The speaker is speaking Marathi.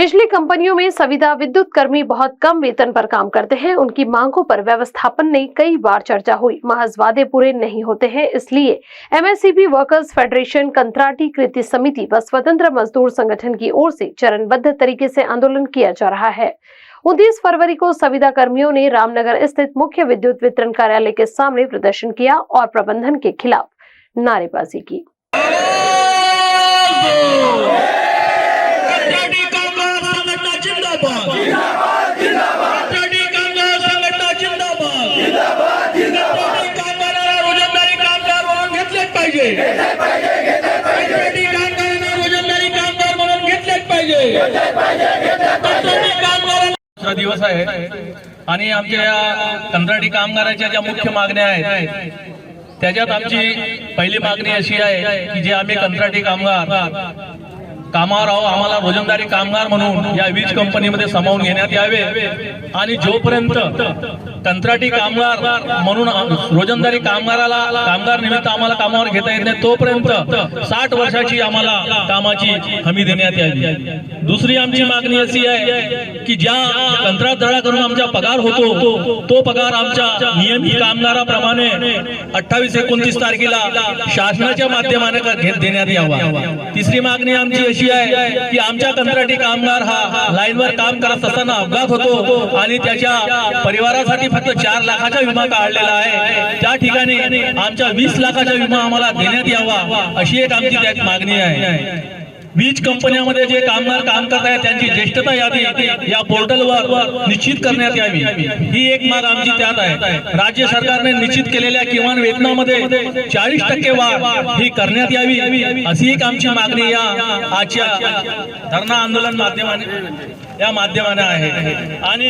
बिजली कंपनियों में संविदा विद्युत कर्मी बहुत कम वेतन पर काम करते हैं। उनकी मांगों पर व्यवस्थापन ने कई बार चर्चा हुई, महज वादे पूरे नहीं होते हैं। इसलिए एमएसईबी वर्कर्स फेडरेशन, कंत्राटी कृति समिति व स्वतंत्र मजदूर संगठन की ओर से चरणबद्ध तरीके से आंदोलन किया जा रहा है। 29 फरवरी को संविदा कर्मियों ने रामनगर स्थित मुख्य विद्युत वितरण कार्यालय के सामने प्रदर्शन किया और प्रबंधन के खिलाफ नारेबाजी की। दिवस आहे आणि आमच्या या कंत्राटी कामगाराच्या ज्या मुख्य मागण्या आहेत त्याच्यात आमची पहिली मागणी अशी आहे की जे आम्ही कंत्राटी कामगार कामावर आहो, आम्हाला रोजंदारी कामगार म्हणून या वीज कंपनीमध्ये सामावून घेण्यात यावे आणि जोपर्यंत कंत्राटी कामगार म्हणून रोजंदारी कामगार निमित्त आम्हाला कामावर घेता येत नाही तोपर्यंत 60 वर्षाची आम्हाला कामाची हमी देण्यात यावी। दुसरी आमची मागणी अशी आहे की ज्या कंत्राटदारा करून आमचा पगार होतो तो पगार आमच्या नियमित कामगाराप्रमाणे 28-29 तारखेला शासनाच्या माध्यमाने देण्यात यावा। तिसरी मागणी आमची अशी आहे की आमच्या कंत्राटी कामगार हा लाईनवर काम करत असताना अपघात होतो आणि त्याच्या परिवारासाठी फक्त 4 लाखाचा विमा काढलेला आहे, त्या ठिकाणी आमच्या 20 लाखाचा विमा आम्हाला देण्यात यावा अशी एक आमची त्यात मागणी आहे। वीज कंपन्यांमध्ये जे कामगार काम करत आहेत त्यांची ज्येष्ठता यादी या पोर्टलवर निश्चित करण्यात यावी, ही एक माग आमची त्यात आहे। राज्य सरकारने निश्चित केलेल्या किमान वेतनामध्ये 40% वाढ ही करण्यात यावी अशी एक आमची मागणी या आजच्या धरणा आंदोलन माध्यमाने आहे। आणि